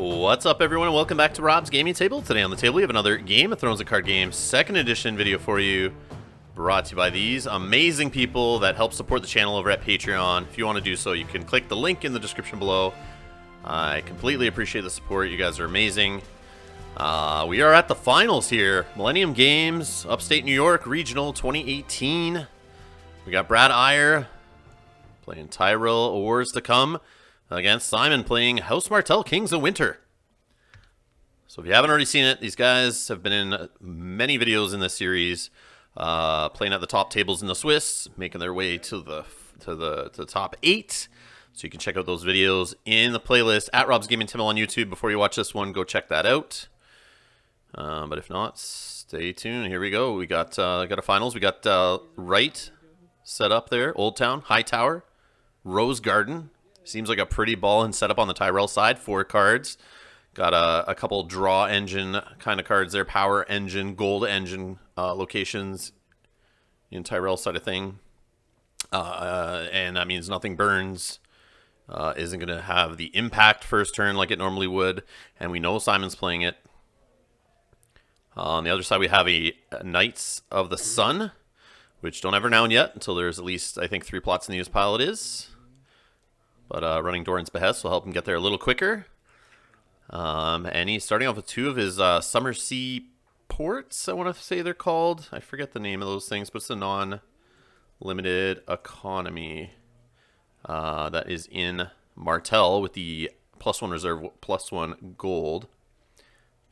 What's up, everyone, and welcome back to Rob's Gaming Table. Today on the table we have another Game of Thrones and Card Game 2nd edition video for you, brought to you by these amazing people that help support the channel over at Patreon. If you want to do so, you can click the link in the description below. I completely appreciate the support. You guys are amazing. We are at the finals here. Millennium Games, Upstate New York, Regional 2018. We got Brad Iyer playing Tyrell, Awards to Come, against Simon playing House Martell, Kings of Winter. So if you haven't already seen it, these guys have been in many videos in this series, playing at the top tables in the Swiss, making their way to the top 8. So you can check out those videos in the playlist at Rob's Gaming Table on YouTube. Before you watch this one, go check that out. But if not, stay tuned. Here we go. We got a finals. We got Wright set up there, Old Town, High Tower, Rose Garden. Seems like a pretty ball and setup on the Tyrell side. 4 cards. Got a couple draw engine kind of cards there. Power engine, gold engine locations in Tyrell side of thing. And that means nothing burns. Isn't going to have the impact first turn like it normally would. And we know Simon's playing it. On the other side, we have a Knights of the Sun, which don't ever noun yet until there's at least, I think, 3 plots in the use pile it is. But running Doran's Behest will help him get there a little quicker. And he's starting off with 2 of his Summer Sea Ports, I want to say they're called. I forget the name of those things, but it's a non-limited economy that is in Martell with the +1 reserve, +1 gold.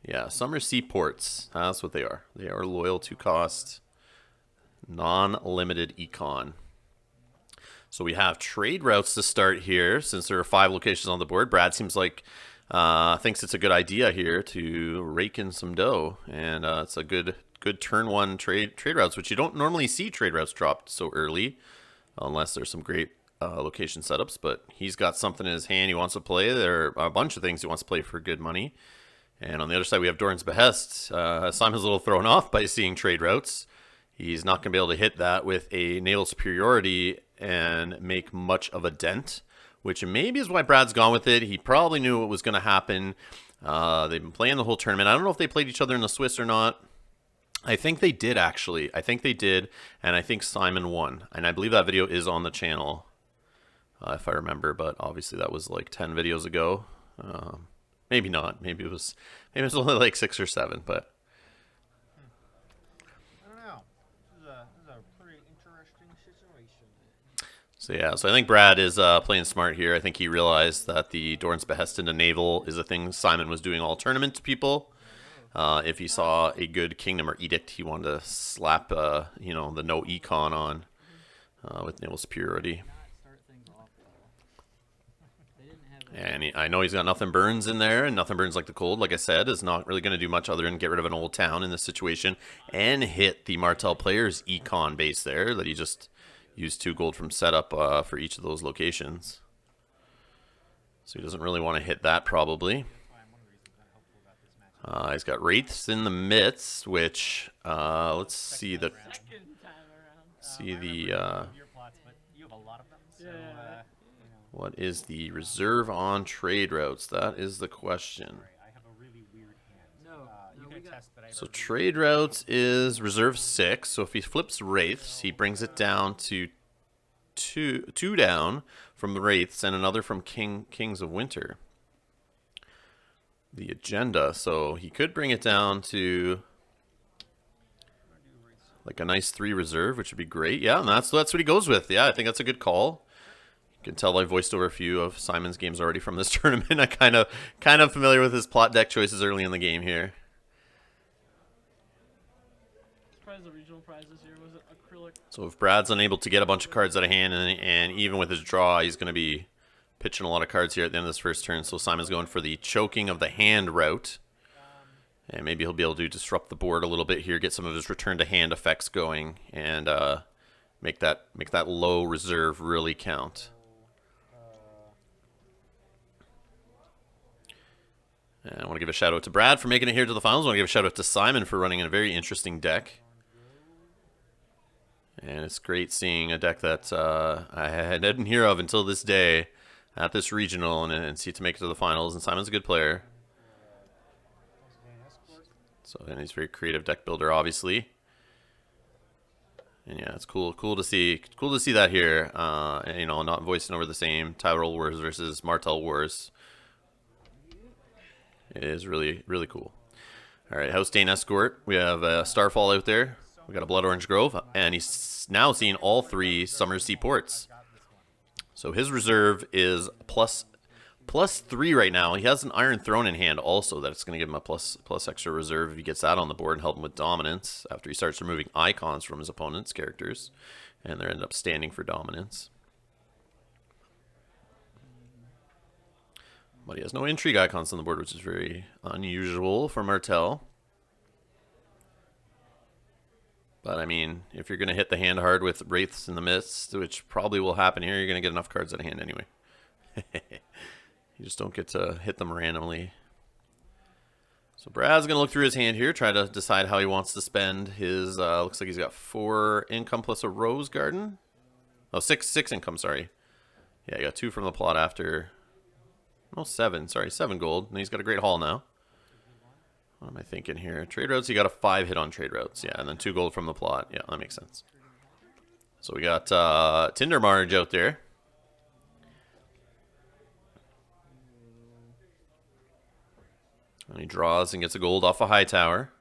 Yeah, Summer Sea Ports. That's what they are. They are loyal to cost, non-limited econ. So we have trade routes to start here, since there are 5 locations on the board. Brad seems like thinks it's a good idea here to rake in some dough, and it's a good turn 1 trade routes, which you don't normally see trade routes dropped so early, unless there's some great location setups. But he's got something in his hand he wants to play. There are a bunch of things he wants to play for good money. And on the other side, we have Doran's Behest. Simon's a little thrown off by seeing trade routes. He's not going to be able to hit that with a naval superiority and make much of a dent, which maybe is why Brad's gone with it. He probably knew what was going to happen. They've been playing the whole tournament. I don't know if they played each other in the Swiss or not. I think they did, actually. I think they did, and I think Simon won. And I believe that video is on the channel, if I remember, but obviously that was like 10 videos ago. Maybe not. Maybe it was only like 6 or 7, but so yeah, so I think Brad is playing smart here. I think he realized that the Doran's Behest into naval is a thing Simon was doing all tournament to people. If he saw a good kingdom or edict, he wanted to slap the no econ on with naval superiority. And I know he's got Nothing Burns in there, and Nothing Burns Like the Cold, like I said, is not really going to do much other than get rid of an old town in this situation and hit the Martell player's econ base there that he just used 2 gold from setup for each of those locations. So he doesn't really want to hit that, probably. He's got Wraiths in the midst, which let's see the what is the reserve on trade routes? That is the question. So trade routes is reserve 6. So if he flips Wraiths, he brings it down to 2 down from the Wraiths and another from Kings of Winter. The agenda. So he could bring it down to like a nice 3 reserve, which would be great. Yeah, and that's what he goes with. Yeah, I think that's a good call. You can tell I voiced over a few of Simon's games already from this tournament. I kind of familiar with his plot deck choices early in the game here. The regional prize this year was acrylic. So if Brad's unable to get a bunch of cards out of hand, and even with his draw, he's going to be pitching a lot of cards here at the end of this first turn. So Simon's going for the choking of the hand route. And maybe he'll be able to disrupt the board a little bit here, get some of his return to hand effects going, and make that low reserve really count. And I want to give a shout out to Brad for making it here to the finals. I want to give a shout out to Simon for running a very interesting deck. And it's great seeing a deck that I didn't hear of until this day at this regional, and see it to make it to the finals. And Simon's a good player. So, and he's a very creative deck builder, obviously. And yeah, it's cool to see that here. And, you know, not voicing over the same Tyrell Wars versus Martell Wars. It is really, really cool. All right, House Dane Escort. We have Starfall out there. We got a Blood Orange Grove, and he's now seen all 3 Summer Sea ports. So his reserve is plus 3 right now. He has an Iron Throne in hand also. That's going to give him a plus extra reserve if he gets that on the board and help him with dominance after he starts removing icons from his opponent's characters, and they end up standing for dominance. But he has no intrigue icons on the board, which is very unusual for Martell. But, I mean, if you're going to hit the hand hard with Wraiths in the Mist, which probably will happen here, you're going to get enough cards out of hand anyway. You just don't get to hit them randomly. So Brad's going to look through his hand here, try to decide how he wants to spend his, looks like he's got 4 income plus a Rose Garden. Oh, 6 income, sorry. Yeah, he got 2 from the plot after... Oh, 7. Sorry, 7 gold. And he's got a great haul now. What am I thinking here? Trade routes, he got a 5 hit on trade routes. Yeah, and then 2 gold from the plot. Yeah, that makes sense. So we got Tinder Marge out there. And he draws and gets a gold off a high tower.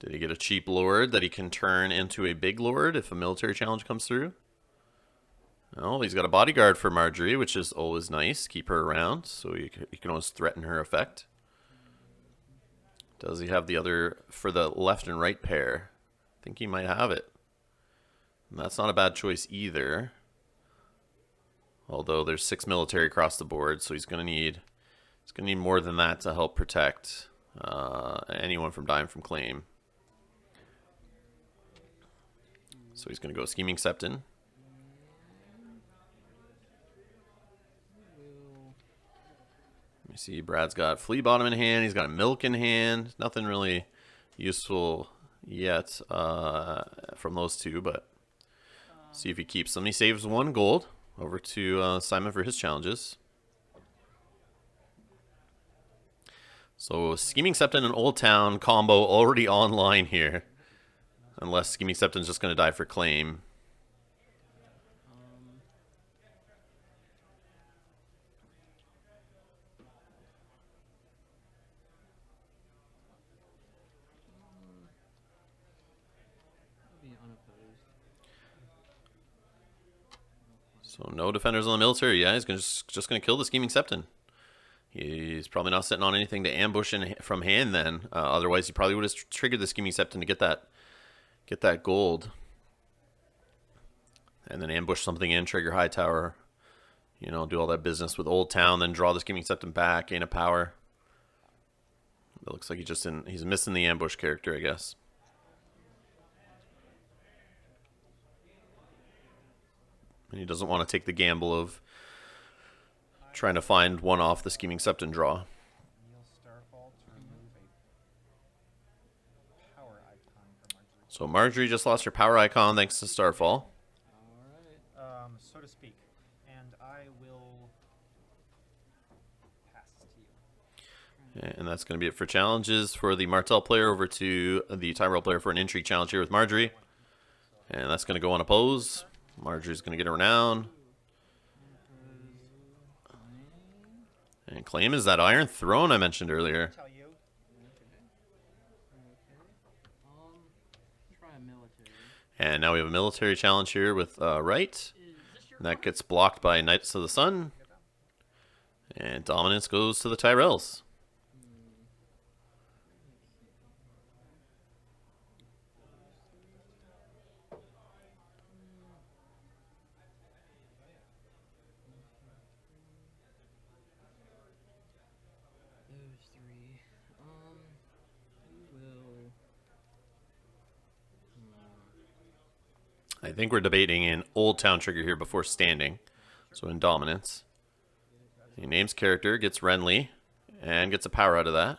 Did he get a cheap lord that he can turn into a big lord if a military challenge comes through? Oh, he's got a bodyguard for Marjorie, which is always nice. Keep her around, so you can always threaten her effect. Does he have the other for the left and right pair? I think he might have it. And that's not a bad choice either. Although there's 6 military across the board, so he's gonna need more than that to help protect anyone from dying from claim. So he's gonna go Scheming Septon. You see Brad's got Flea Bottom in hand. He's got a Milk in hand. Nothing really useful yet from those 2, but see if he keeps them. He saves 1 gold over to Simon for his challenges. So Scheming Septon and Old Town combo already online here. Unless Scheming Septon's just going to die for claim. So no defenders on the military. Yeah, he's just going to kill the Scheming Septon. He's probably not sitting on anything to ambush from hand then. Otherwise, he probably would have triggered the Scheming Septon to get that gold. And then ambush something in, trigger High Tower. You know, do all that business with Old Town, then draw the Scheming Septon back, gain a power. It looks like he's missing the ambush character, I guess. And he doesn't want to take the gamble of trying to find one off the Scheming Septon draw. So Marjorie just lost her power icon thanks to Starfall. So to speak. And I will pass to you. And that's going to be it for challenges for the Martell player over to the Tyrell player for an intrigue challenge here with Marjorie. And that's going to go unopposed. Marjorie's going to get a renown. And claim is that Iron Throne I mentioned earlier. And now we have a military challenge here with Wright. And that gets blocked by Knights of the Sun. And dominance goes to the Tyrells. I think we're debating an Old Town trigger here before standing. So in dominance. He names character, gets Renly, and gets a power out of that.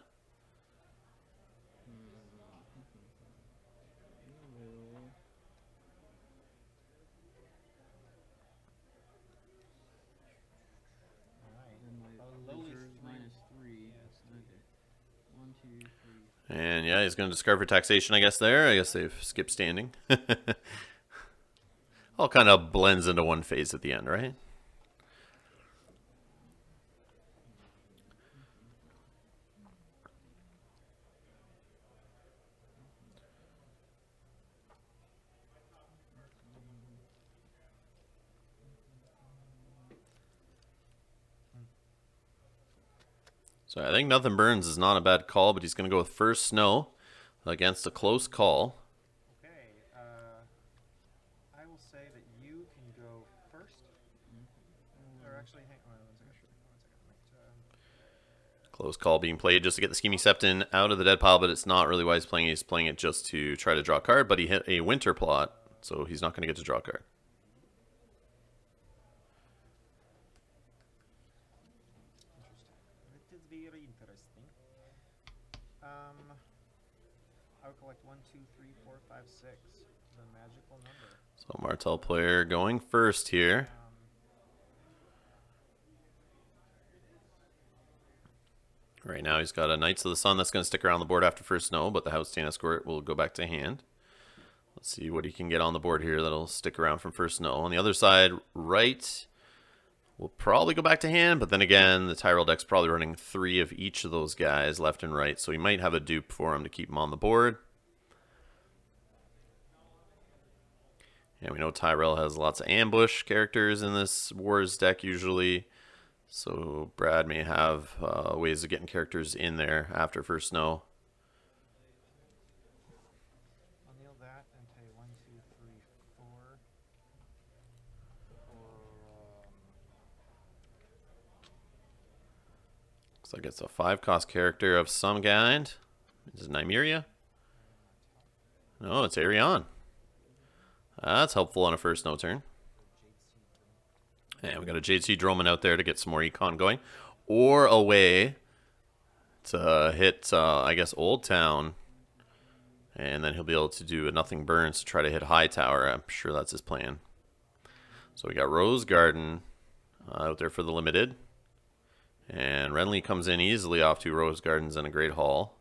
And yeah, he's going to discard for taxation, I guess, there. I guess they've skipped standing. All kind of blends into one phase at the end, right? So I think Nothing Burns is not a bad call, but he's going to go with First Snow against a close call. Okay, I will say that you can go first. Or actually, hang on one second. Close call being played just to get the Scheming Septon out of the dead pile, but it's not really why he's playing. He's playing it just to try to draw a card, but he hit a Winter Plot, so he's not going to get to draw a card. It is very interesting. I would collect 1, 2, 3, 4, 5, 6. The magical number. So Martell player going first here. Right now he's got a Knights of the Sun that's going to stick around the board after First Snow, but the House Tan Escort will go back to hand. Let's see what he can get on the board here that'll stick around from First Snow. On the other side, right, will probably go back to hand, but then again, the Tyrell deck's probably running 3 of each of those guys, left and right, so he might have a dupe for him to keep him on the board. And we know Tyrell has lots of ambush characters in this Wars deck usually. So Brad may have ways of getting characters in there after First Snow. I'll kneel that and pay 1, 2, 3, 4. Looks like it's a 5-cost character of some kind. Is it Nymeria? No, it's Arion. That's helpful on a First Snow turn. And we got a JC Droman out there to get some more econ going. Or a way to hit, I guess, Old Town. And then he'll be able to do a Nothing Burns to try to hit High Tower. I'm sure that's his plan. So we got Rose Garden out there for the limited. And Renly comes in easily off 2 Rose Gardens and a Great Hall.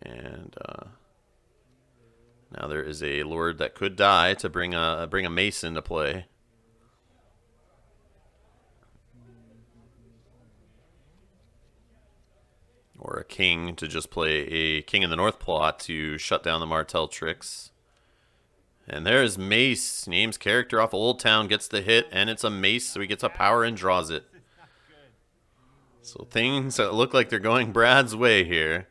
And now there is a Lord that could die to bring a Mason to play. Or a King to just play a King in the North plot to shut down the Martell tricks. And there's Mace. Names character off Old Town, gets the hit, and it's a Mace, so he gets a power and draws it. So things that look like they're going Brad's way here.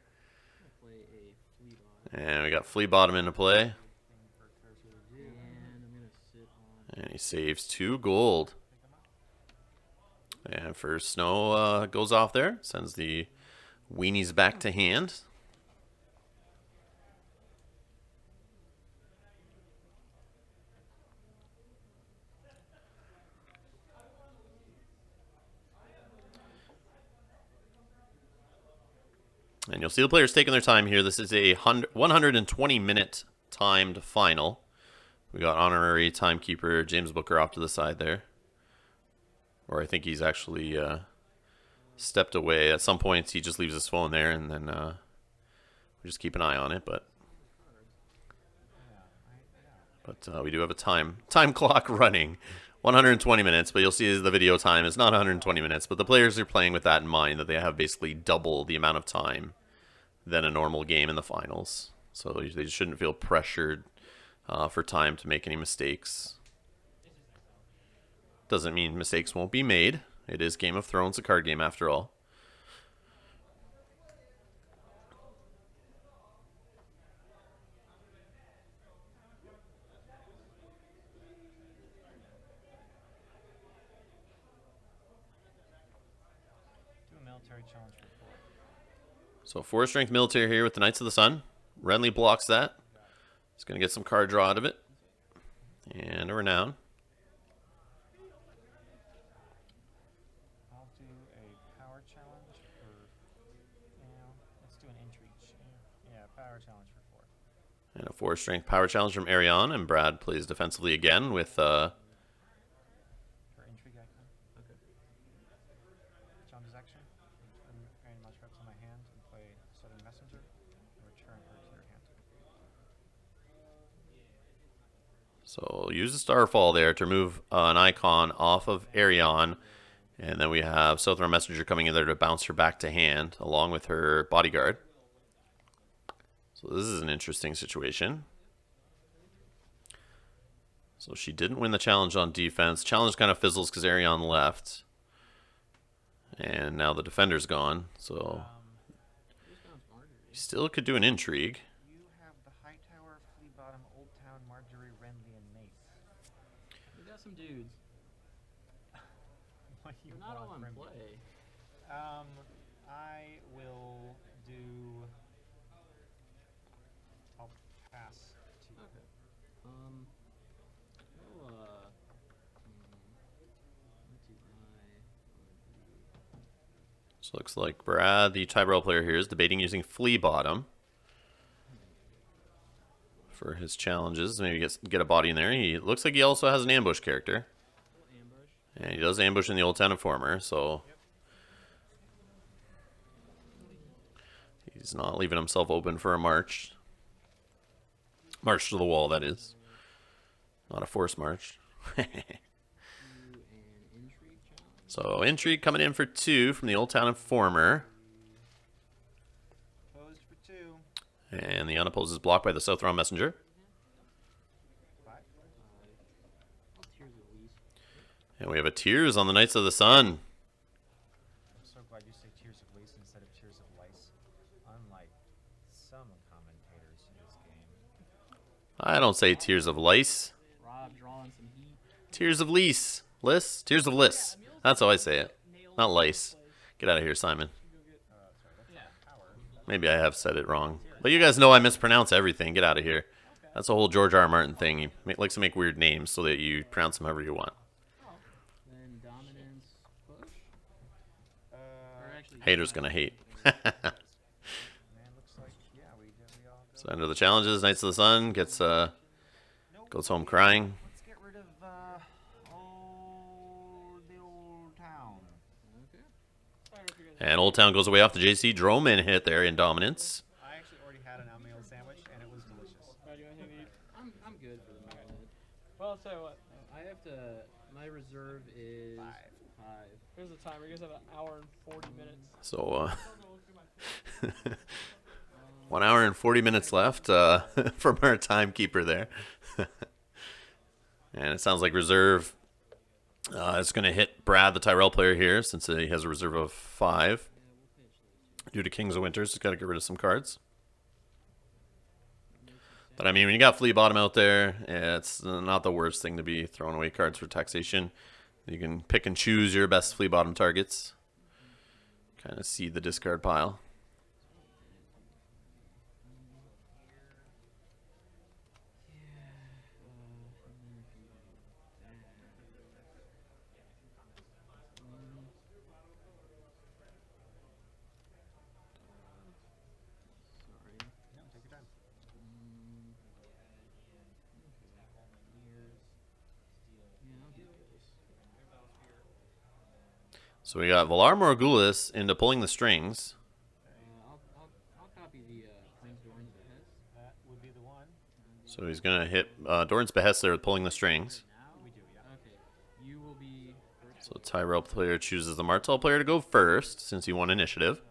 And we got Flea Bottom into play. And he saves 2 gold. And First Snow goes off there, sends the weenies back to hand. And you'll see the players taking their time here. This is a 120-minute timed final. We got honorary timekeeper James Booker off to the side there. Or I think he's actually stepped away. At some points, he just leaves his phone there, and then we just keep an eye on it. But we do have a time clock running. 120 minutes, but you'll see the video time is not 120 minutes, but the players are playing with that in mind, that they have basically double the amount of time than a normal game in the finals. So they shouldn't feel pressured for time to make any mistakes. Doesn't mean mistakes won't be made. It is Game of Thrones, a card game after all. Military challenge for 4. So 4-strength military here with the Knights of the Sun. Renly blocks that. He's going to get some card draw out of it. And a Renown. I'll do a power challenge for, let's do an intrigue. Yeah, power challenge for 4. And a 4-strength power challenge from Arion. And Brad plays defensively again with... For intrigue icon. Okay. Challenges action. Very much reps in my hand and play Southern Messenger. return her to your hand. So use the Starfall there to remove an icon off of Arion. And then we have Southern Messenger coming in there to bounce her back to hand, along with her bodyguard. So this is an interesting situation. So she didn't win the challenge on defense. Challenge kind of fizzles because Arion left. And now the defender's gone. So you still could do an intrigue. You have the Hightower, Flea Bottom, Old Town, Marjorie, Renly, and Mace. We got some dudes. What do you They're not all want in from me? play. I will do. I'll pass to you. Okay. We'll, let's see, So looks like Brad, the Tyrell player here, is debating using Flea Bottom for his challenges. Maybe get a body in there. He looks like he also has an ambush character. ambush. And he does ambush in the Old Town Informer, so he's not leaving himself open for a march. March to the wall, that is. Not a forced march. So intrigue coming in for 2 from the Old Town Informer. Opposed for 2. And the unopposed is blocked by the South Round Messenger. 5. And we have a Tears on the Knights of the Sun. I'm so glad you say Tears of Waste instead of Tears of Lice. Unlike some commentators in this game. I don't say Tears of Lice. Rob drawing some heat. Tears of Lice. Lice? Tears of Lice. That's how I say it. Not lice. Get out of here, Simon. Yeah. Maybe I have said it wrong. But you guys know I mispronounce everything. Get out of here. That's a whole George R. R. Martin thing. He likes to make weird names so that you pronounce them however you want. Then dominance push. Or actually, Haters gonna hate. Man, looks like, yeah, we all go. So under the challenges, Knights of the Sun gets goes home crying. Let's get rid of the Old Town. Okay. I don't know if you guys And Old Town goes away off the JC. Droman hit there in dominance. I actually already had an oatmeal sandwich and it was delicious. do anything to eat. I'm good for the moment. Well, I'll tell you what. I have to. My reserve is 5. Here's the timer. You guys have an hour and 40 minutes. So 1 hour and 40 minutes left from our timekeeper there. And it sounds like reserve is going to hit Brad, the Tyrell player here, since he has a reserve of 5. Due to Kings of Winters, he's got to get rid of some cards. But I mean, when you got Flea Bottom out there, it's not the worst thing to be throwing away cards for taxation. You can pick and choose your best Flea Bottom targets. Kind of see the discard pile. No, take your time. So we got Valar Morghulis into pulling the strings. I'll copy the Prince Dorn's behest. That would be the one. So he's going to hit Doran's behest there with pulling the strings. We do, yeah. Okay. You will be first. So Tyrell player chooses the Martell player to go first since he won initiative.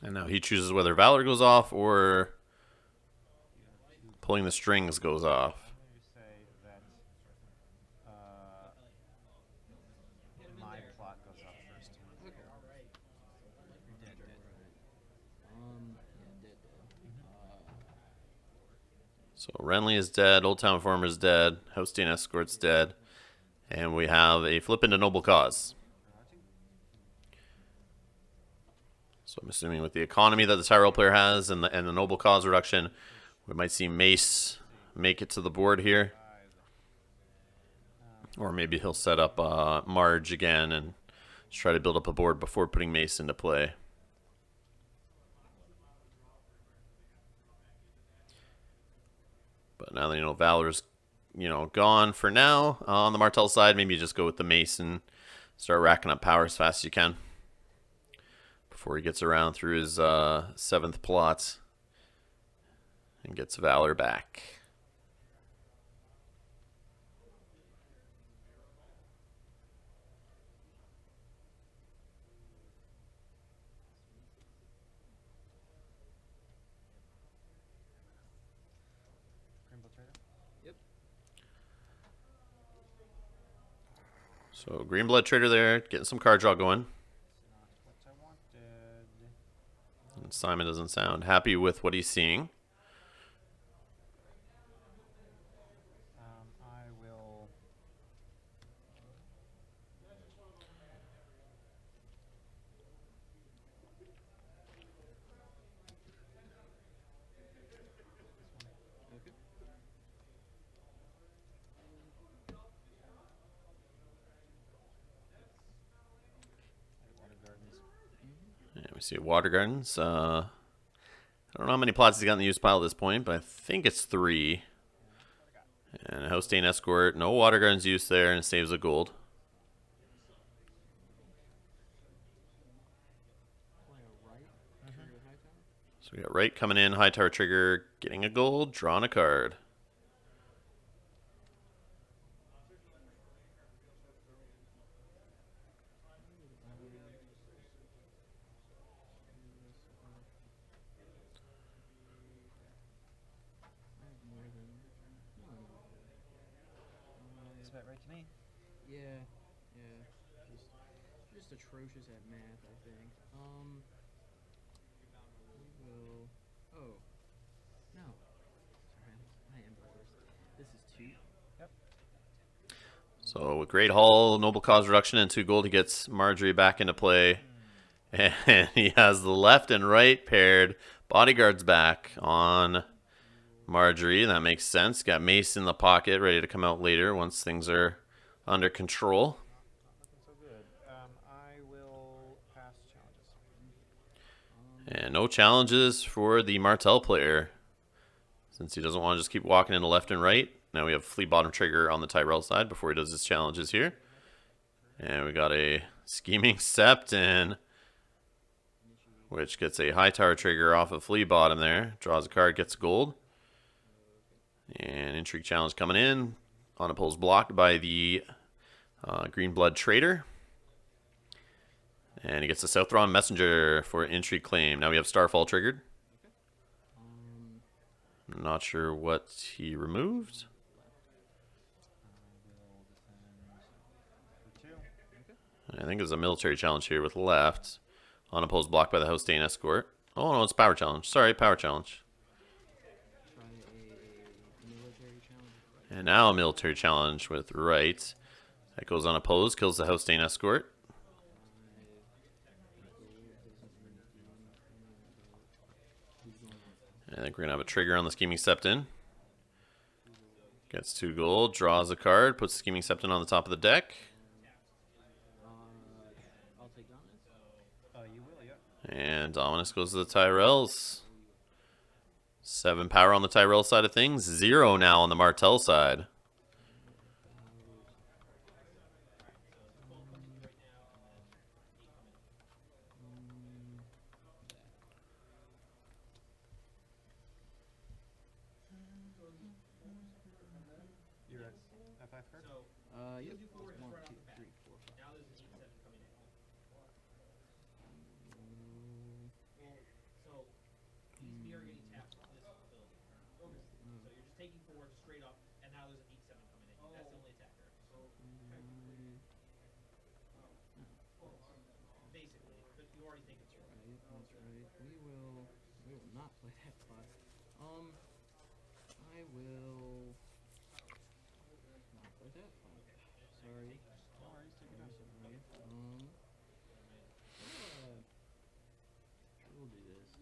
And now he chooses whether Valor goes off or pulling the strings goes off. I'm going to say that my plot goes up first. Okay. You're dead. Yeah, dead. So Renly is dead, Old Town Informer is dead, Hosting Escort's dead, and we have a flip into Noble Cause. So I'm assuming with the economy that the Tyrell player has and the Noble Cause reduction, we might see Mace make it to the board here. Or maybe he'll set up Marge again and just try to build up a board before putting Mace into play. But now that you know Valor's gone for now on the Martell side, maybe you just go with the Mace and start racking up power as fast as you can before he gets around through his 7th plot and gets Valor back. Greenbow Trader. Yep. So Greenblood Trader there, getting some card draw going. Not what I wanted. And Simon doesn't sound happy with what he's seeing. I will. Okay. Water Gardens. Yeah, we see Water Gardens. I don't know how many plots he's got in the use pile at this point, but I think it's 3. And a Hostain Escort. No Water Gardens use there, and it saves a gold. Playing a right. Trigger high tower. So we got right coming in, high tower trigger, getting a gold, drawing a card. It's about right to me. Yeah, yeah. Just atrocious at math, I think. We will. Oh, no. Sorry, I am first. This is 2. Yep. So with Great Hall, Noble Cause Reduction, and 2 gold, he gets Marjorie back into play. And he has the left and right paired bodyguards back on Marjorie. That makes sense. Got Mace in the pocket, ready to come out later once things are under control. Not looking so good. I will pass challenges. And no challenges for the Martell player, since he doesn't want to just keep walking into left and right. Now we have Flea Bottom Trigger on the Tyrell side before he does his challenges here. And we got a Scheming Sept in, which gets a high tower trigger off of Flea Bottom there. Draws a card, gets gold. And Intrigue Challenge coming in. Unopposed blocked by the Green Blood Trader. And he gets a Southron Messenger for Intrigue Claim. Now we have Starfall triggered. I'm not sure what he removed. I will defend for 2. I think there's a military challenge here with left. Unopposed blocked by the Hostain Escort. Oh no, it's Power Challenge. Sorry, Power Challenge. Try a military challenge. And now a military challenge with right. That goes unopposed, kills the Hostain Escort. I think we're going to have a trigger on the Scheming Septon. Gets 2 gold, draws a card, puts the Scheming Septon on the top of the deck. I'll take Dominus. You will, yeah. And Dominus goes to the Tyrells. 7 power on the Tyrell side of things, 0 now on the Martell side. You're at F5 card? Yep. 1, 2, 3, 4, 5. That's right. We will not play that spot. I will not play that spot. Sorry. No worries, take your time. Sorry. We'll do this.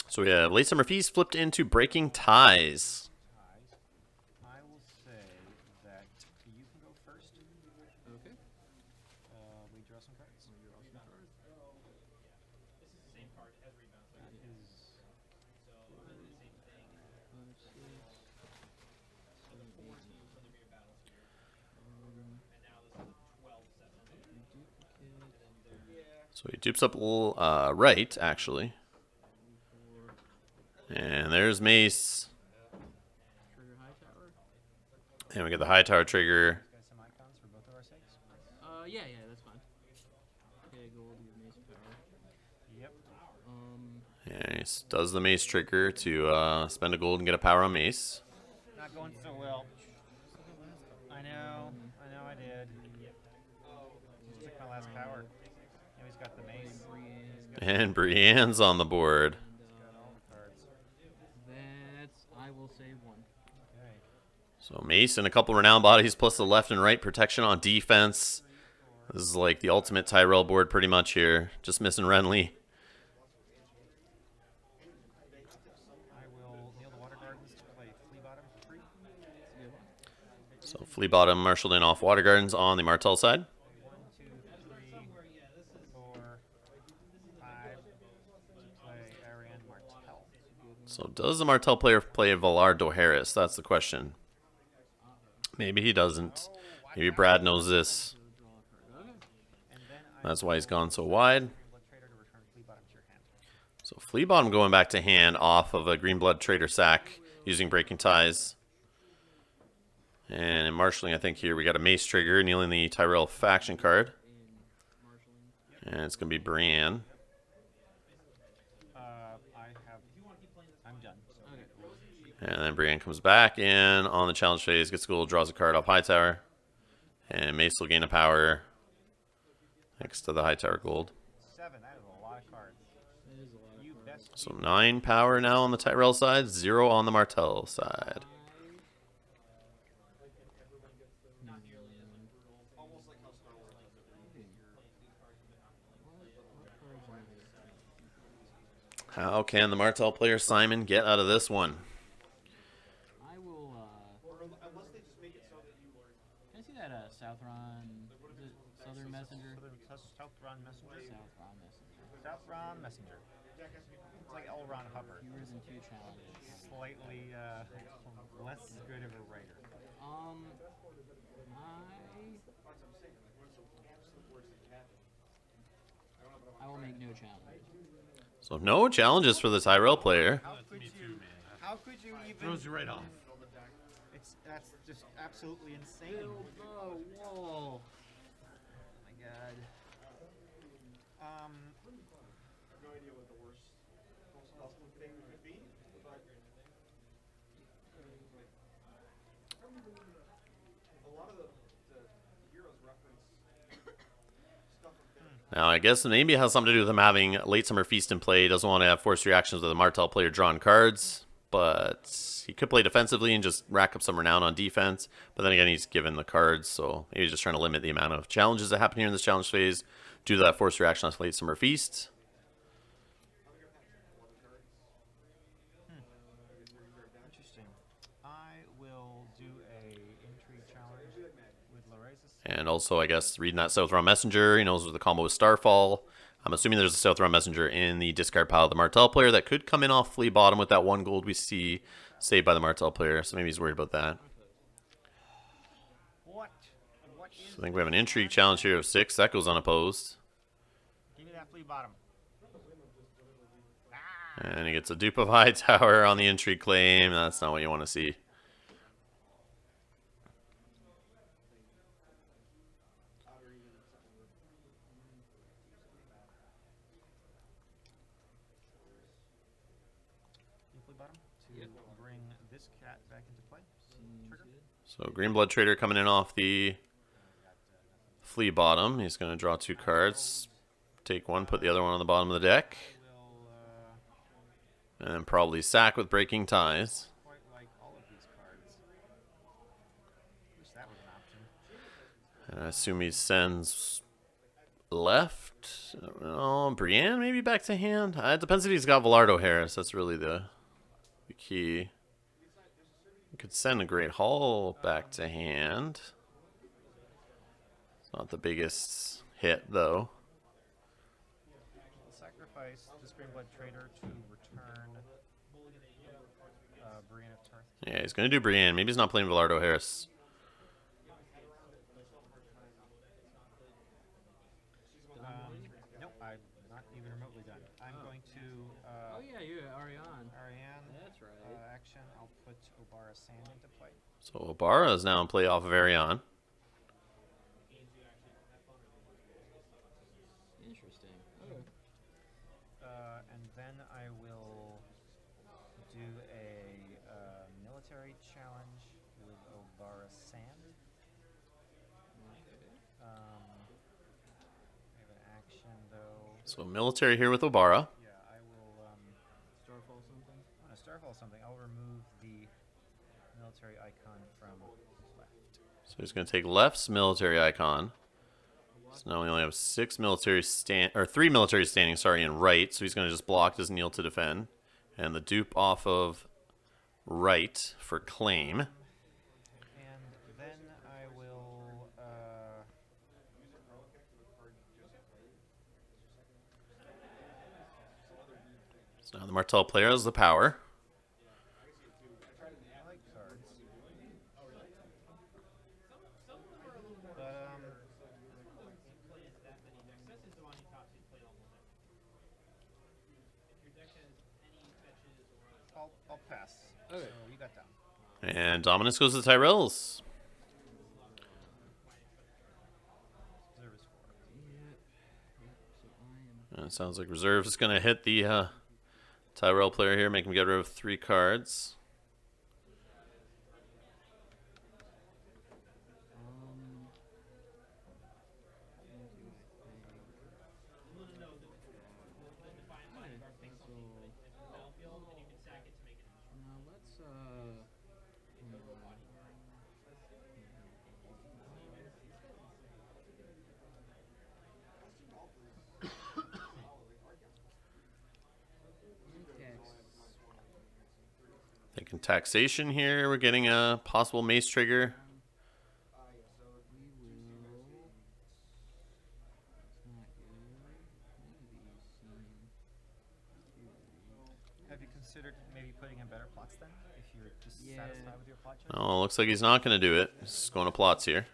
So we have Late Summer Feast flipped into Breaking Ties. Ties. I will say that you can go first. Okay. We draw some cards. That is 5, 6, 7, 8, 9. Duplicate. So he dupes up a little right, actually. And there's Mace. Trigger high tower. And we get the high tower trigger. Guys, some icons for both of our sakes. Yeah, that's fine. Okay, gold, give Mace power. Yep. And he does the Mace trigger to spend a gold and get a power on Mace. Not going so well. I know I did. Just took my last power. Now he's got the mace. And Brienne's on the board. Got all the cards. That's, I will say, 1. Okay. So Mace and a couple renowned bodies plus the left and right protection on defense. This is like the ultimate Tyrell board pretty much here. Just missing Renly. I will kneel the Water Gardens to play Flea Bottom for free. So Flea Bottom marshaled in off Water Gardens on the Martell side. 1, 2, 3, 4, 5 to play Ariane Martell. So does the Martell player play Velardo Harris? That's the question. Maybe he doesn't. Maybe Brad knows this. And then I That's why he's gone so wide. Blood Trader to return Flea Bottom to your hand. So Flea Bottom going back to hand off of a Green Blood Trader sack using Breaking Ties. And in marshalling, I think here we got a Mace trigger, kneeling the Tyrell faction card. And it's going to be Brienne. I'm done. So And then Brienne comes back in on the challenge phase, gets a gold, draws a card off High Tower. And Mace will gain a power next to the High Tower gold. 7. That is a lot of cards. You best. So 9 power now on the Tyrell side, 0 on the Martell side. How can the Martell player Simon get out of this one? I will, can I see that, Southron, is it Southern Messenger? Southron Messenger. Southron Messenger. Southron Messenger. It's like L. Ron Hubbard. Fewer than 2 challenges. Slightly less good of a writer. I will make no challenge. So no challenges for the Tyrell player. How could you even? Throws you right off. That's just absolutely insane. Build the wall. Oh my god. Now, I guess maybe it has something to do with him having Late Summer Feast in play. He doesn't want to have forced reactions with the Martell player drawing cards, but he could play defensively and just rack up some renown on defense. But then again, he's given the cards, so maybe he's just trying to limit the amount of challenges that happen here in this challenge phase due to that forced reaction on Late Summer Feast. Interesting. I will do a intrigue challenge with Loresis. And also, I guess, reading that Southron Messenger, he knows the combo with Starfall. I'm assuming there's a Southron Messenger in the discard pile of the Martell player that could come in off Flea Bottom with that 1 gold we see saved by the Martell player, so maybe he's worried about that. What? What is? So I think we have an intrigue challenge here of 6. That goes unopposed. Give me that Flea Bottom. And he gets a dupe of High Tower on the intrigue claim. That's not what you want to see. Flea Bottom to bring this cat back into play. Trigger. So Green Blood Trader coming in off the Flea Bottom. He's going to draw 2 cards. Take 1, put the other one on the bottom of the deck. Will And then probably sack with Breaking Ties. quite like all of these cards. Wish that was an option. And I assume he sends left. Oh, Brienne maybe back to hand. It depends if he's got Velardo Harris. That's really the key. You could send a Great Hall back to hand. It's not the biggest hit, though. Sacrifice this Green Blood Trader to return Brienne of Tarth. Yeah, he's going to do Brienne. Maybe he's not playing Velardo Harris. Nope, I even remotely done. I'm going to Oh yeah, you Ariane. Ariane That's right. action. I'll put Obara Sand into play. So Obara is now in play off of Arion. Interesting. Okay. And then I will do a military challenge with Obara Sand. Okay. I have an action though. So military here with Obara. Yeah, I will. Starfall something. On a Starfall something, I'll remove the military icon from left. So he's going to take left's military icon. So now we only have 3 military standing, sorry, in right. So he's going to just block, doesn't kneel to defend. And the dupe off of right for claim. And then I will. So now the Martell player has the power. I like cards. I'll pass. Okay. So you got down. And dominance goes to the Tyrells. Reserve is 4. Yep. So I am. And it sounds like reserve is going to hit the Tyrell player here, make him get rid of 3 cards. Now let's Thinking taxation here. We're getting a possible mace trigger. Have you considered maybe putting in better plots then? If you're dissatisfied with your plot choice? Oh, looks like he's not going to do it. He's going to plots here.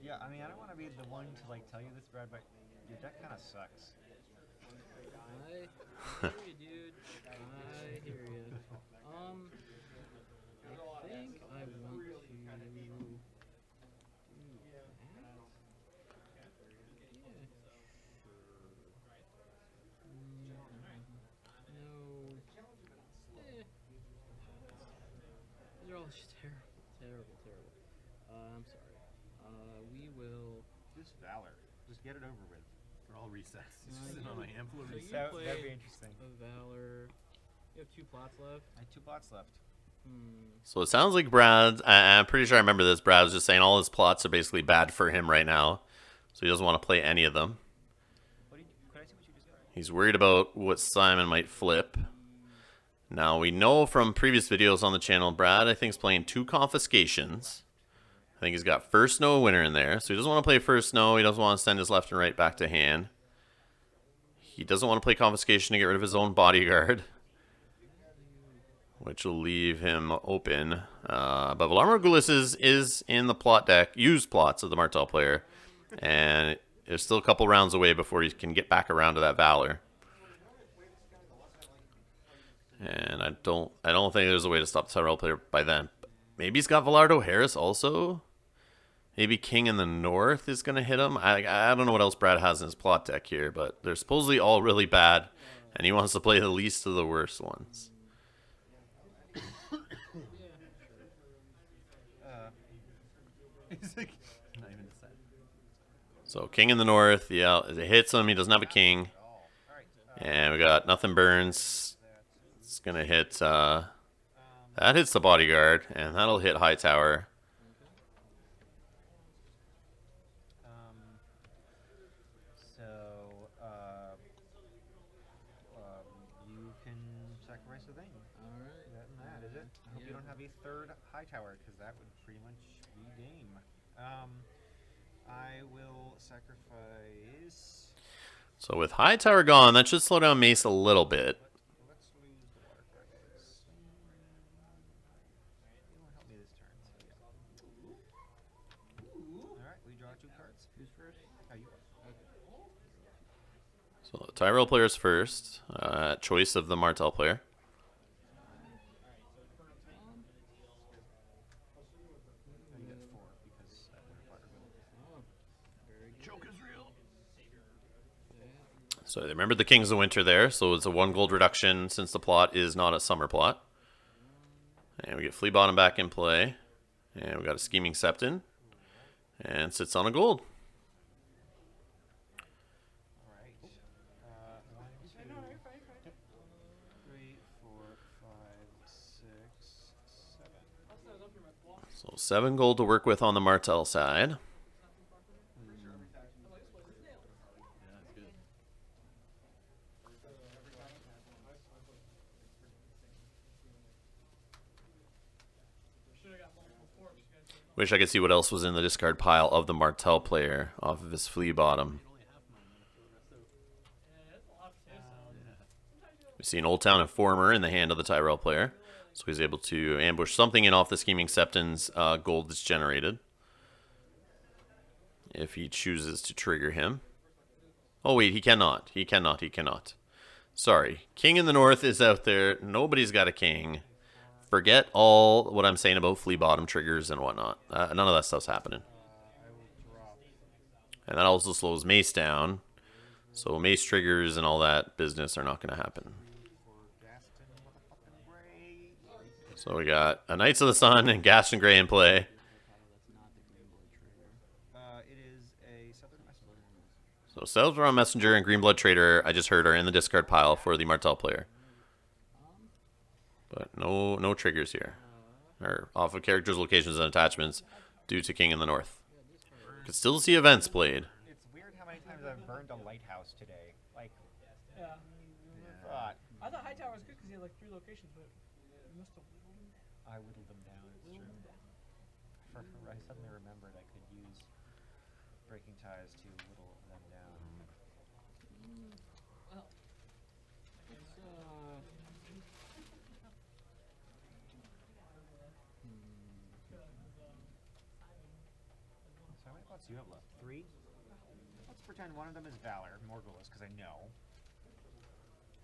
Yeah, I mean, I don't want to be the one to like tell you this, Brad, but your deck kind of sucks. I hear you, dude. I hear you. I think I want to do that. No. These are all just terrible. I'm sorry. We will. Just Valor. Just get it over with. For all resets. It's Uh, just sitting on my hand full of so resets. you That'd play be interesting. a Valor. You have 2 plots left. I have 2 plots left. So it sounds like Brad, I'm pretty sure I remember this, Brad was just saying all his plots are basically bad for him right now. So he doesn't want to play any of them. Could I see what you just got? He's worried about what Simon might flip. Now we know from previous videos on the channel, Brad, I think, is playing 2 confiscations. I think he's got first snow winner in there. So he doesn't want to play first snow. He doesn't want to send his left and right back to hand. He doesn't want to play confiscation to get rid of his own bodyguard, which will leave him open. But Valar Morghulis is in the plot deck, used plots of the Martell player. And there's still a couple rounds away before he can get back around to that Valor. And I don't think there's a way to stop the Tyrell player by then. Maybe he's got Velardo Harris also. Maybe King in the North is going to hit him. I don't know what else Brad has in his plot deck here, but they're supposedly all really bad, and he wants to play the least of the worst ones. Not even decided. So King in the North, yeah, it hits him. He doesn't have a king. And we got nothing burns. It's going to hit, that hits the bodyguard, and that'll hit Hightower. You can sacrifice a thing. Alright. That is it. I hope you don't have a 3rd Hightower, because that would pretty much be game. I will sacrifice. So with Hightower gone, that should slow down Mace a little bit. Let's lose the water fragments. It won't help me this turn. So yeah. draw 2 cards. Who's first? Oh, you. So the Tyrell player's first. Choice of the Martell player. You get 4 because I would have Oh, very good. Joke is real. So they remembered the Kings of Winter there, so it's a 1 gold reduction since the plot is not a summer plot. And we get Flea Bottom back in play. And we got a Scheming Septon. And sits on a gold. Alright. 1, 2, 3, 4, 5, 6, 7. So 7 gold to work with on the Martell side. Yeah, that's good. Should have got multiple forks. You guys did. Wish I could see what else was in the discard pile of the Martell player off of his Flea Bottom. Only half my mana for the rest of Yeah, that's a lot of potatoes. We see an Old Town Informer in the hand of the Tyrell player. So he's able to ambush something in off the Scheming Septon's gold that's generated. If he chooses to trigger him. Oh wait, he cannot. He cannot. He cannot. Sorry. King in the North is out there. Nobody's got a king. Forget all what I'm saying about Flea Bottom triggers and whatnot. None of that stuff's happening. I will drop. And that also slows Mace down. So Mace triggers and all that business are not going to happen. For Gaston, motherfucking Bray. So we got a Knights of the Sun and Gaston Grey in play. That's not the green blood trigger. It is a Southern Messenger. So Celebron Messenger and Greenblood Trader, I just heard, are in the discard pile for the Martell player. But no triggers here. Or off of characters, locations, and attachments due to King in the North. Could still see events played. It's weird how many times I've burned a lighthouse today. Like, Yeah. thought I thought Hightower was good because he had like 3 locations, but you must have whittled him. I whittled them down. It's true. I suddenly remembered I could use breaking ties to whittle them down. Well, it's So how many pots do you have left? 3? Let's pretend one of them is Valor, Morgulus, because I know.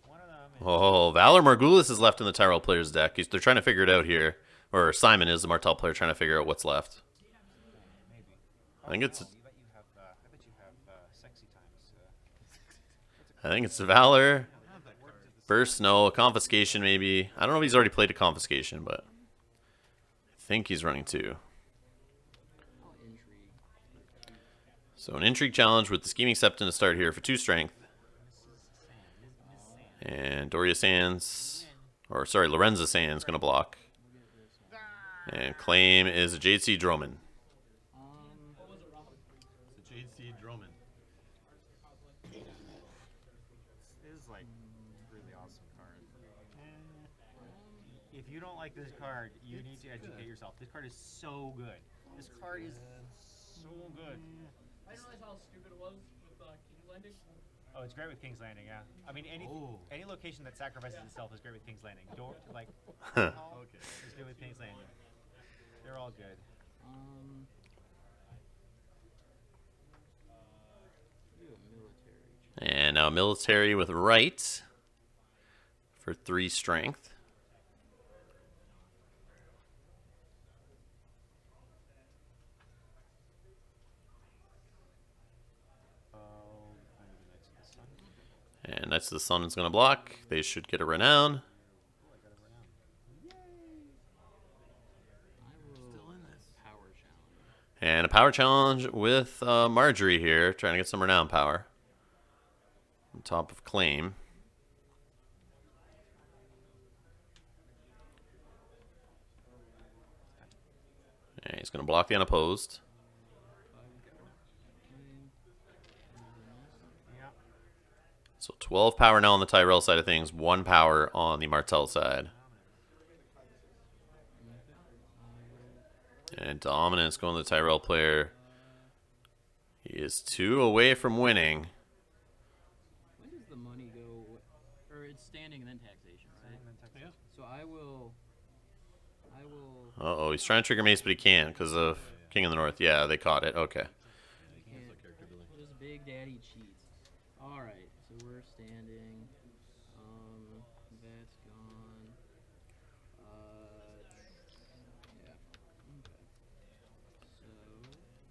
One of them is... Oh, Valor Morgulus is left in the Tyrell player's deck. They're trying to figure it out here. Or Simon is the Martell player trying to figure out what's left. Maybe. I think it's- no, I bet you have sexy times. I think it's Valor. Burst, no. Confiscation, maybe. I don't know if he's already played a Confiscation, but I think he's running 2. oh, intrigue. So an Intrigue challenge with the Scheming Septon to start here for 2 strength. And Doria Sands, or sorry, Lorenza Sands going to block. And claim is a JC Droman. It's a Jade Seed Droman. This is like really awesome card. If you don't like this card, you need to educate yourself. This card is so good. This card is so good. I didn't realize how stupid it was with King's Landing. Oh, it's great with King's Landing, yeah. I mean, any location that sacrifices itself is great with King's Landing. Like, Okay. is good with King's Landing. They're all good. You have military. And now military with right for 3 strength. And Knights of the Sun is going to block. They should get a renown. I will power challenge. And a power challenge with Marjorie here, trying to get some renown power. On top of claim. And he's going to block the unopposed. Yeah. So 12 power now on the Tyrell side of things, 1 power on the Martell side. And dominance going to the Tyrell player. He is 2 away from winning. When does the money go? Or it's standing and then taxation, right? Yeah. So I will. Uh-oh, he's trying to trigger Mace, but he can't because of King of the North. Yeah, they caught it. Okay. Big Daddy cheats. All right, so we're standing. That's gone. Yeah. Okay.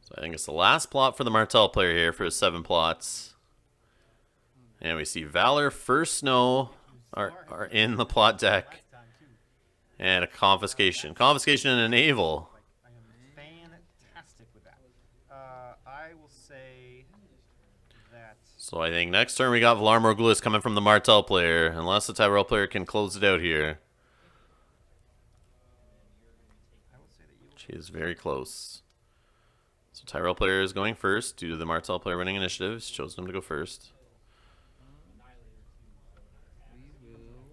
So I think it's the last plot for the Martell player here for his 7 plots. And we see Valor, First Snow are in the plot deck. Last time too. And a confiscation. Confiscation and a naval. I am fantastic with that. I will say that. So I think next turn we got Valar Morghulis coming from the Martell player. Unless the Tyrell player can close it out here. I will say that you will. She is very close. So Tyrell player is going first due to the Martell player winning initiative. He's chosen him to go first. We will.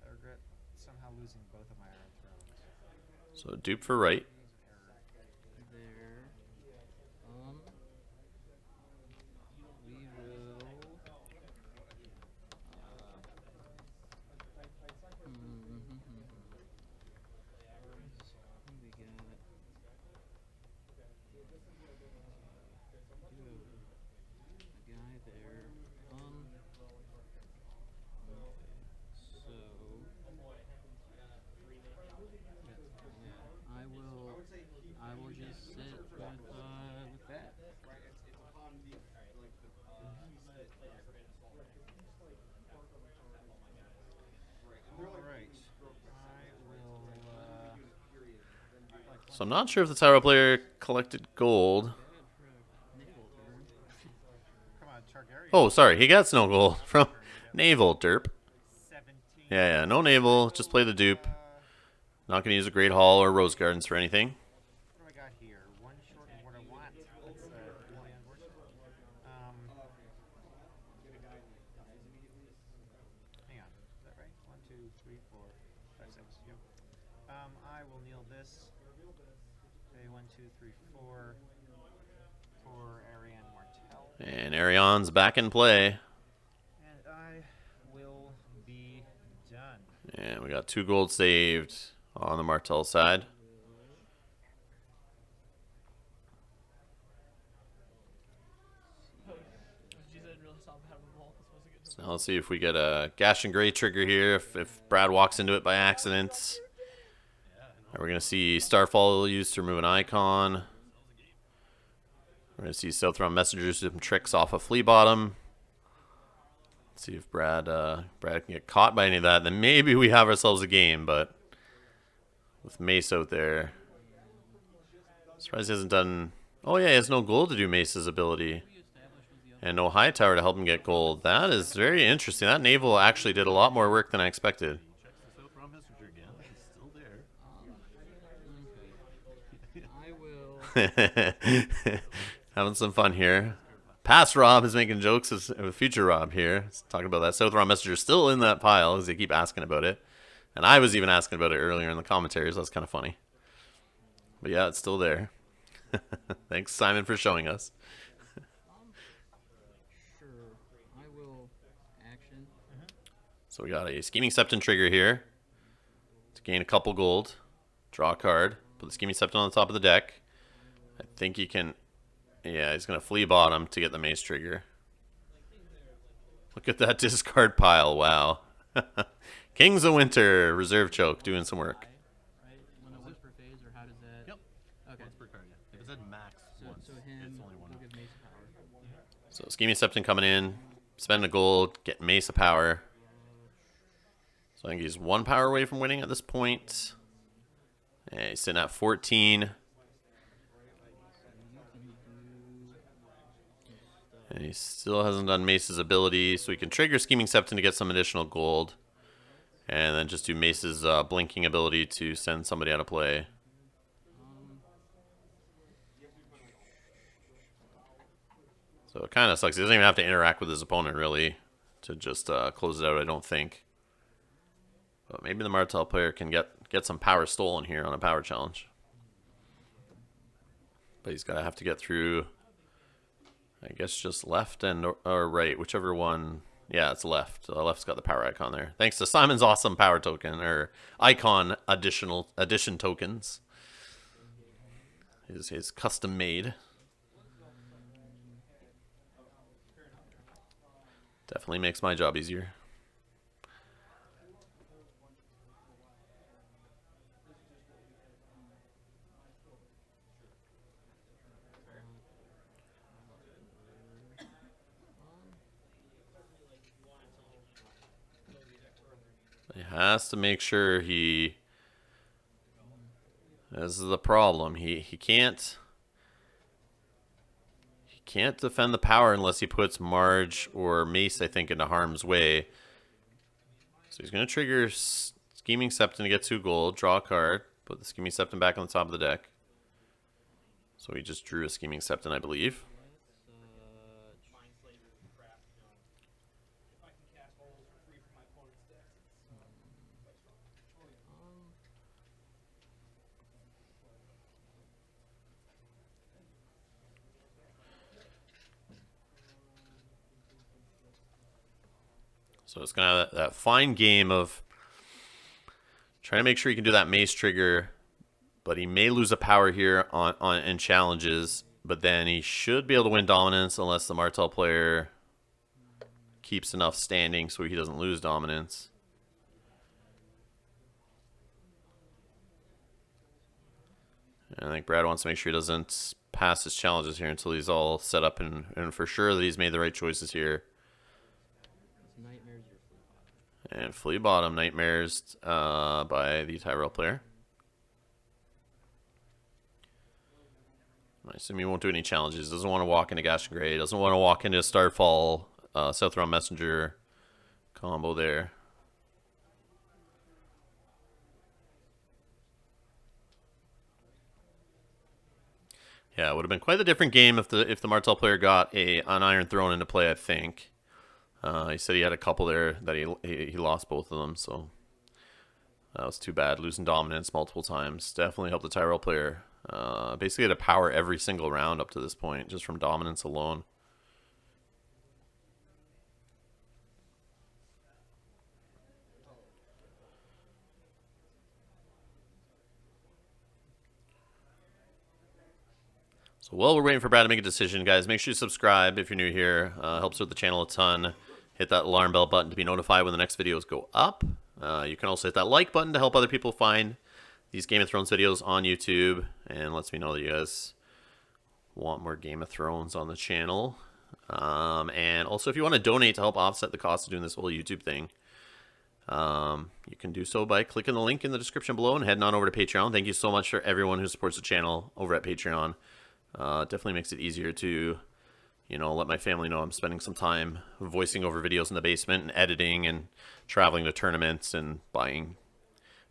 I regret somehow losing both of my Iron Thrones. So dupe for right. There. We will. We got. A guy there. So. Yeah, I will just sit with that. Alright. I will. So I'm not sure if the Tyrell player collected gold. Come on, Targaryen. Oh, sorry. He gets no gold from naval, derp. 17. Yeah, no naval. Just play the dupe. Not going to use a Great Hall or Rose Gardens for anything. What do I got here? One short of what I want. That's really unfortunate. Hang on. Is that right? 1, 2, 3, 4, 5, 6. Yep. I will kneel this. Okay, 1, 2, 3, 4. For Ariane Martell. And Arion's back in play. And I will be done. And we got 2 gold saved on the Martell side. Geez, I didn't realize how bad of a ball this was against. So now let's see if we get a Gash and Gray trigger here. If Brad walks into it by accident. We're going to see Starfall used to remove an icon. We're going to see Southron Messengers do some tricks off of Flea Bottom. Let's see if Brad can get caught by any of that. Then maybe we have ourselves a game, but with Mace out there. Surprised he hasn't done... Oh yeah, he has no gold to do Mace's ability. And no high tower to help him get gold. That is very interesting. That naval actually did a lot more work than I expected. Checks the South Rom Messenger again. It's still there. I will. Having some fun here. Past Rob is making jokes with future Rob here. He's talking about that South Rom Messenger still in that pile as they keep asking about it. And I was even asking about it earlier in the commentaries. That's kind of funny. But yeah, it's still there. Thanks, Simon, for showing us. Sure. I will action. So we got a Scheming Septon trigger here to gain a couple gold. Draw a card. Put the Scheming Septon on the top of the deck. I think he can... Yeah, he's going to Flea Bottom to get the Mace trigger. Look at that discard pile. Wow. Kings of Winter. Reserve Choke. Doing some work. Right? When it once per phase, or how does that? Yep. Okay. Once per card, yeah. If it said max once, So him it's only one. will give Mace power. So Scheming Septon coming in. Spend a gold. Get Mace of Power. So I think he's 1 power away from winning at this point. Yeah, he's sitting at 14. And he still hasn't done Mace's ability, so he can trigger Scheming Septon to get some additional gold. And then just do Mace's blinking ability to send somebody out of play. So it kind of sucks. He doesn't even have to interact with his opponent, really, to just close it out, I don't think. But maybe the Martell player can get some power stolen here on a power challenge. But he's got to get through... I guess just left and or right, whichever one. Yeah, it's left. Left's got the power icon there. Thanks to Simon's awesome power token or icon addition tokens. His custom made. Definitely makes my job easier. He has to make sure he... This is the problem. He can't defend the power unless he puts Marge or Mace, I think, into harm's way. So he's going to trigger Scheming Septon to get 2 gold, draw a card, put the Scheming Septon back on the top of the deck. So he just drew a Scheming Septon, I believe. So it's going to have that fine game of trying to make sure he can do that Mace trigger, but he may lose a power here in challenges, but then he should be able to win dominance unless the Martell player keeps enough standing so he doesn't lose dominance. And I think Brad wants to make sure he doesn't pass his challenges here until he's all set up and for sure that he's made the right choices here. And Flea Bottom Nightmares by the Tyrell player. I assume he won't do any challenges. Doesn't want to walk into Gash and Grey. Doesn't want to walk into Starfall, Southround Messenger combo there. Yeah, it would have been quite a different game if the Martell player got an Iron Throne into play, I think. He said he had a couple there that he lost both of them, so that was too bad. Losing dominance multiple times definitely helped the Tyrell player. Basically had to power every single round up to this point, just from dominance alone. So while we're waiting for Brad to make a decision, guys, make sure you subscribe if you're new here. Helps with the channel a ton. Hit that alarm bell button to be notified when the next videos go up. You can also hit that like button to help other people find these Game of Thrones videos on YouTube. And lets me know that you guys want more Game of Thrones on the channel. And also, if you want to donate to help offset the cost of doing this whole YouTube thing, you can do so by clicking the link in the description below and heading on over to Patreon. Thank you so much for everyone who supports the channel over at Patreon. Definitely makes it easier to, you know, let my family know I'm spending some time voicing over videos in the basement and editing and traveling to tournaments and buying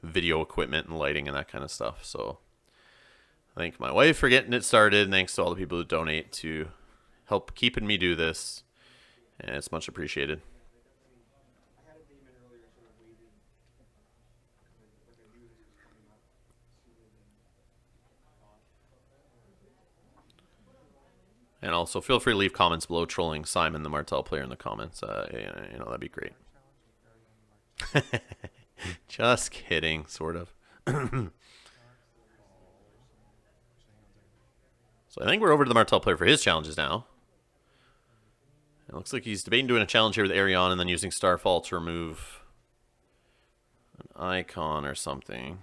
video equipment and lighting and that kind of stuff. So thank my wife for getting it started. And thanks to all the people who donate to help keeping me do this. And it's much appreciated. And also, feel free to leave comments below trolling Simon, the Martell player, in the comments. You know, that'd be great. Just kidding, sort of. So I think we're over to the Martell player for his challenges now. It looks like he's debating doing a challenge here with Arion and then using Starfall to remove an icon or something.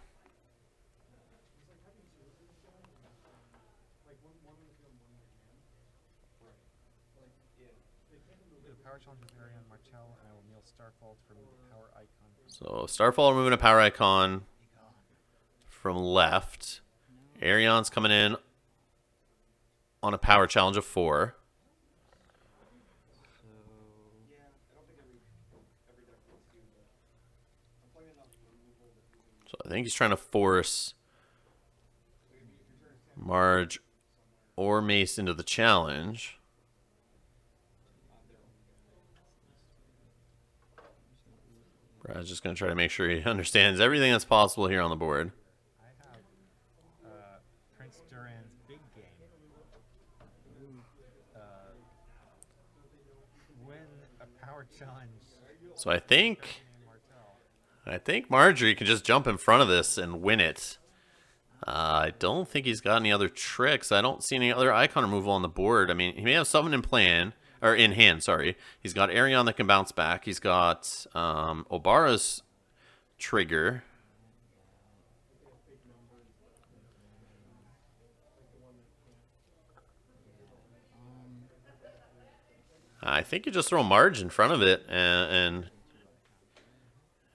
So Starfall removing a power icon from left. Arion's coming in on a power challenge of 4. So I think he's trying to force Marge or Mace into the challenge. Brad's just going to try to make sure he understands everything that's possible here on the board. I have Prince Duran's big game. Win a power challenge. So I think Marjorie can just jump in front of this and win it. I don't think he's got any other tricks. I don't see any other icon removal on the board. I mean, he may have something in plan. or in hand, sorry. He's got Arion that can bounce back. He's got Obara's trigger. I think you just throw Marge in front of it and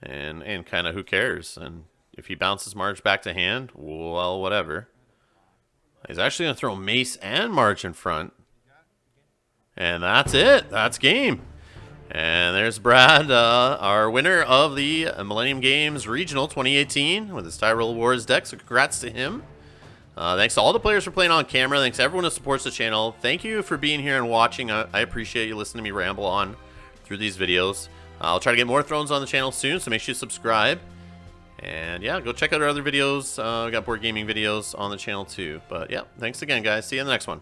kind of who cares? And if he bounces Marge back to hand, well, whatever. He's actually going to throw Mace and Marge in front. And that's it. That's game. And there's Brad, our winner of the Millennium Games Regional 2018 with his Tyrell Wars deck. So congrats to him. Thanks to all the players for playing on camera. Thanks to everyone who supports the channel. Thank you for being here and watching. I appreciate you listening to me ramble on through these videos. I'll try to get more Thrones on the channel soon, so make sure you subscribe. And yeah, go check out our other videos. We got board gaming videos on the channel too. But yeah, thanks again, guys. See you in the next one.